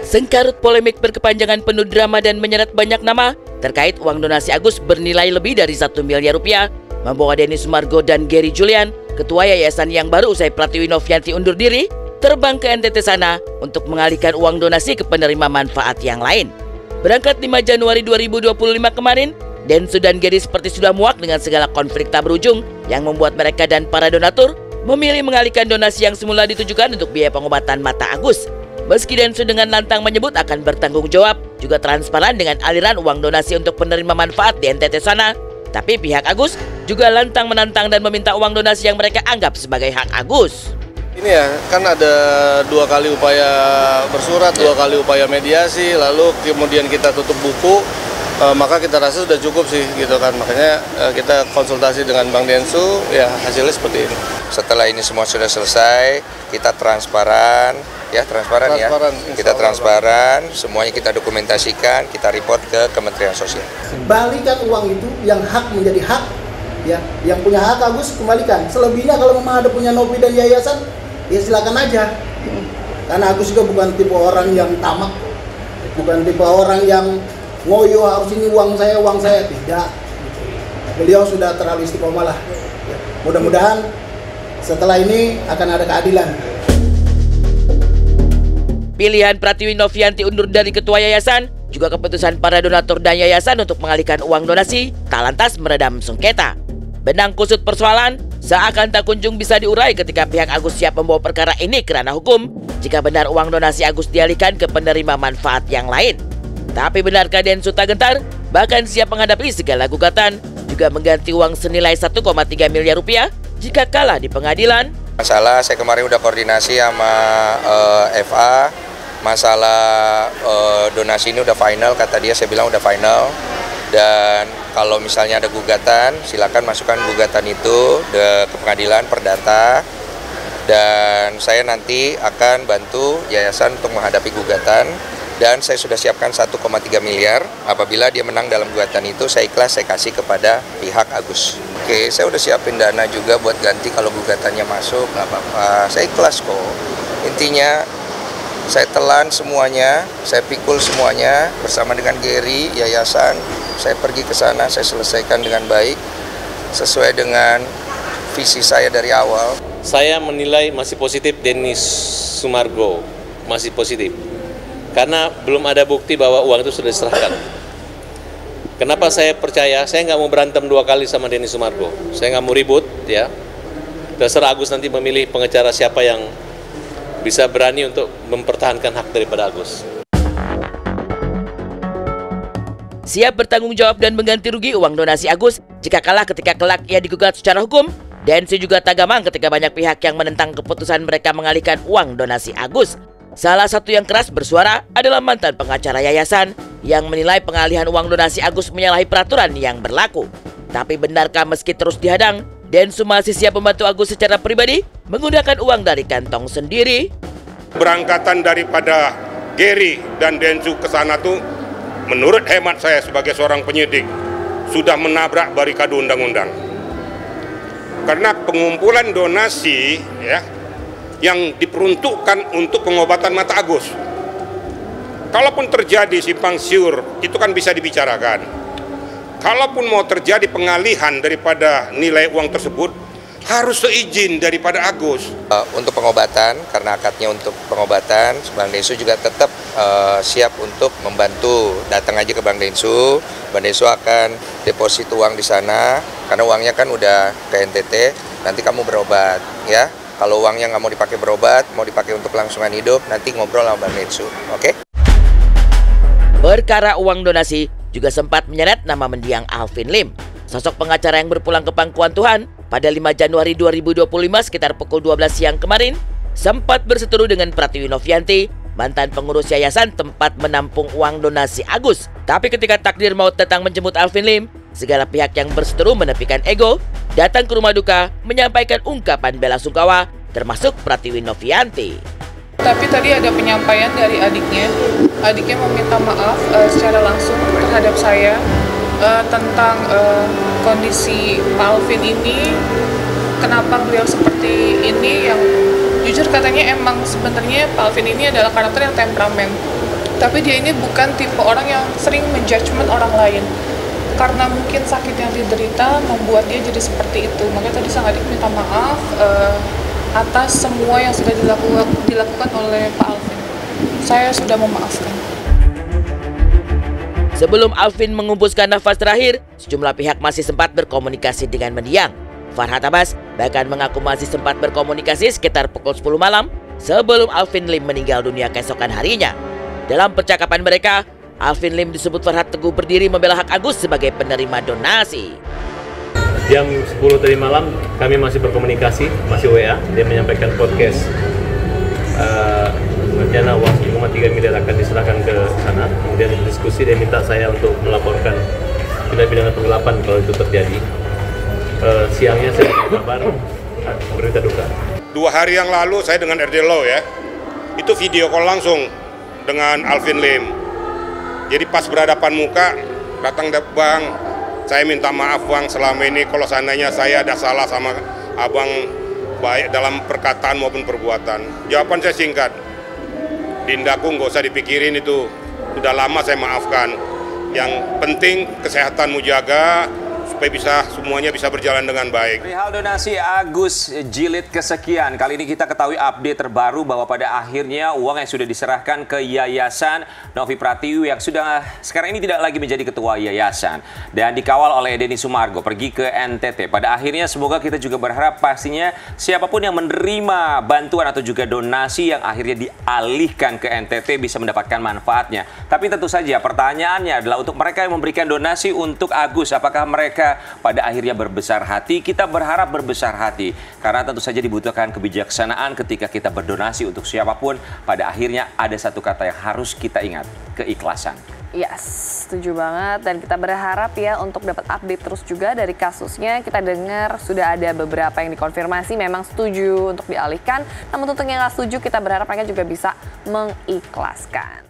Sengkarut polemik berkepanjangan penuh drama dan menyeret banyak nama terkait uang donasi Agus bernilai lebih dari 1 miliar rupiah membawa Denny Sumargo dan Gary Julian, ketua yayasan yang baru usai Pratiwi Novianti undur diri, terbang ke NTT sana untuk mengalihkan uang donasi ke penerima manfaat yang lain. Berangkat 5 Januari 2025 kemarin, Densu dan Gary seperti sudah muak dengan segala konflik tak berujung yang membuat mereka dan para donatur memilih mengalihkan donasi yang semula ditujukan untuk biaya pengobatan mata Agus. Meski Densu dengan lantang menyebut akan bertanggung jawab, juga transparan dengan aliran uang donasi untuk penerima manfaat di NTT sana, tapi pihak Agus juga lantang menantang dan meminta uang donasi yang mereka anggap sebagai hak Agus. Ini ya, kan ada 2 kali upaya bersurat, 2 kali upaya mediasi, lalu kemudian kita tutup buku, maka kita rasa sudah cukup sih gitu kan. Makanya kita konsultasi dengan Bang Densu, ya hasilnya seperti ini. Setelah ini semua sudah selesai, kita transparan, ya kita transparan, semuanya kita dokumentasikan, kita report ke Kementerian Sosial. Balikan uang itu yang hak menjadi hak, ya, yang punya hak Agus kembalikan. Selebihnya kalau memang ada punya Novi dan yayasan, ya silakan aja. Karena Agus juga bukan tipe orang yang tamak, bukan tipe orang yang ngoyo harus ini uang saya, tidak. Beliau sudah terlalu istiqomah lah. Mudah-mudahan setelah ini akan ada keadilan. Pilihan Pratiwi Novianti undur dari ketua yayasan, juga keputusan para donatur dan yayasan untuk mengalihkan uang donasi tak lantas meredam sengketa. Benang kusut persoalan seakan tak kunjung bisa diurai ketika pihak Agus siap membawa perkara ini ke ranah hukum jika benar uang donasi Agus dialihkan ke penerima manfaat yang lain. Tapi benarkah Densu tak gentar, bahkan siap menghadapi segala gugatan, juga mengganti uang senilai 1,3 miliar rupiah jika kalah di pengadilan? Masalah saya kemarin udah koordinasi sama FA, masalah donasi ini udah final, kata dia, saya bilang udah final. Dan kalau misalnya ada gugatan, silakan masukkan gugatan itu ke pengadilan perdata. Dan saya nanti akan bantu yayasan untuk menghadapi gugatan. Dan saya sudah siapkan 1,3 miliar, apabila dia menang dalam gugatan itu, saya ikhlas, saya kasih kepada pihak Agus. Oke, saya udah siapin dana juga buat ganti kalau gugatannya masuk, nggak apa-apa, saya ikhlas kok. Intinya, saya telan semuanya, saya pikul semuanya, bersama dengan Gary, yayasan, saya pergi ke sana, saya selesaikan dengan baik, sesuai dengan visi saya dari awal. Saya menilai masih positif Denny Sumargo, masih positif. Karena belum ada bukti bahwa uang itu sudah diserahkan. Kenapa saya percaya? Saya nggak mau berantem 2 kali sama Denny Sumargo. Saya nggak mau ribut, ya. Terserah Agus nanti memilih pengacara siapa yang bisa berani untuk mempertahankan hak daripada Agus. Siap bertanggung jawab dan mengganti rugi uang donasi Agus jika kalah ketika kelak ia digugat secara hukum. Densu juga tak gamang ketika banyak pihak yang menentang keputusan mereka mengalihkan uang donasi Agus. Salah satu yang keras bersuara adalah mantan pengacara yayasan yang menilai pengalihan uang donasi Agus menyalahi peraturan yang berlaku. Tapi benarkah meski terus dihadang, Densu masih siap membantu Agus secara pribadi menggunakan uang dari kantong sendiri? Berangkatan daripada Gary dan Densu ke sana tuh, menurut hemat saya sebagai seorang penyidik, sudah menabrak barikade undang-undang. Karena pengumpulan donasi, ya, yang diperuntukkan untuk pengobatan mata Agus. Kalaupun terjadi simpang siur, itu kan bisa dibicarakan. Kalaupun mau terjadi pengalihan daripada nilai uang tersebut, harus seizin daripada Agus. Untuk pengobatan, karena akadnya untuk pengobatan, Bang Densu juga tetap siap untuk membantu. Datang aja ke Bang Densu akan deposit uang di sana, karena uangnya kan udah ke NTT, nanti kamu berobat, ya. Kalau uangnya nggak mau dipakai berobat, mau dipakai untuk kelangsungan hidup, nanti ngobrol sama Bang Densu, oke? Perkara uang donasi juga sempat menyeret nama mendiang Alvin Lim. Sosok pengacara yang berpulang ke pangkuan Tuhan pada 5 Januari 2025 sekitar pukul 12 siang kemarin, sempat berseteru dengan Pratiwi Novianti, mantan pengurus yayasan tempat menampung uang donasi Agus. Tapi ketika takdir maut datang menjemput Alvin Lim, segala pihak yang berseteru menepikan ego, datang ke rumah duka menyampaikan ungkapan bela sungkawa, termasuk Pratiwi Novianti. Tapi tadi ada penyampaian dari adiknya. Adiknya meminta maaf secara langsung terhadap saya tentang kondisi Pak Alvin ini, kenapa beliau seperti ini, yang jujur katanya emang sebenarnya Pak Alvin ini adalah karakter yang temperamen. Tapi dia ini bukan tipe orang yang sering menjudgment orang lain. Karena mungkin sakit yang diderita membuat dia jadi seperti itu. Makanya tadi sang adik minta maaf atas semua yang sudah dilakukan oleh Pak Alvin. Saya sudah memaafkan. Sebelum Alvin menghembuskan nafas terakhir, sejumlah pihak masih sempat berkomunikasi dengan mendiang. Farhad Abbas bahkan mengaku masih sempat berkomunikasi sekitar pukul 10 malam sebelum Alvin Lim meninggal dunia keesokan harinya. Dalam percakapan mereka, Alvin Lim disebut Farhad teguh berdiri membela hak Agus sebagai penerima donasi. Jam 10 tadi malam kami masih berkomunikasi, masih WA. Dia menyampaikan podcast. Rencana uang 1,3 miliar akan diserahkan ke sana. Kemudian diskusi, dia minta saya untuk melaporkan tindak pidana penggelapan kalau itu terjadi. Siangnya saya kabar berita duka. 2 hari yang lalu saya dengan RD Law ya, itu video call langsung dengan Alvin Lim. Jadi pas berhadapan muka, datang bang, saya minta maaf bang selama ini kalau seandainya saya ada salah sama abang baik dalam perkataan maupun perbuatan. Jawaban saya singkat, Dindaku nggak usah dipikirin itu, sudah lama saya maafkan. Yang penting kesehatanmu jaga, supaya semuanya bisa berjalan dengan baik. Perihal donasi Agus jilid kesekian, kali ini kita ketahui update terbaru bahwa pada akhirnya uang yang sudah diserahkan ke Yayasan Novi Pratiwi yang sudah sekarang ini tidak lagi menjadi ketua yayasan dan dikawal oleh Denny Sumargo pergi ke NTT. Pada akhirnya semoga kita juga berharap pastinya siapapun yang menerima bantuan atau juga donasi yang akhirnya dialihkan ke NTT bisa mendapatkan manfaatnya. Tapi tentu saja pertanyaannya adalah untuk mereka yang memberikan donasi untuk Agus, apakah mereka pada akhirnya berbesar hati? Kita berharap berbesar hati karena tentu saja dibutuhkan kebijaksanaan ketika kita berdonasi untuk siapapun. Pada akhirnya ada satu kata yang harus kita ingat, keikhlasan. Yes, setuju banget, dan kita berharap ya untuk dapat update terus juga dari kasusnya. Kita dengar sudah ada beberapa yang dikonfirmasi memang setuju untuk dialihkan, namun untuk yang nggak setuju kita berharap mereka juga bisa mengikhlaskan.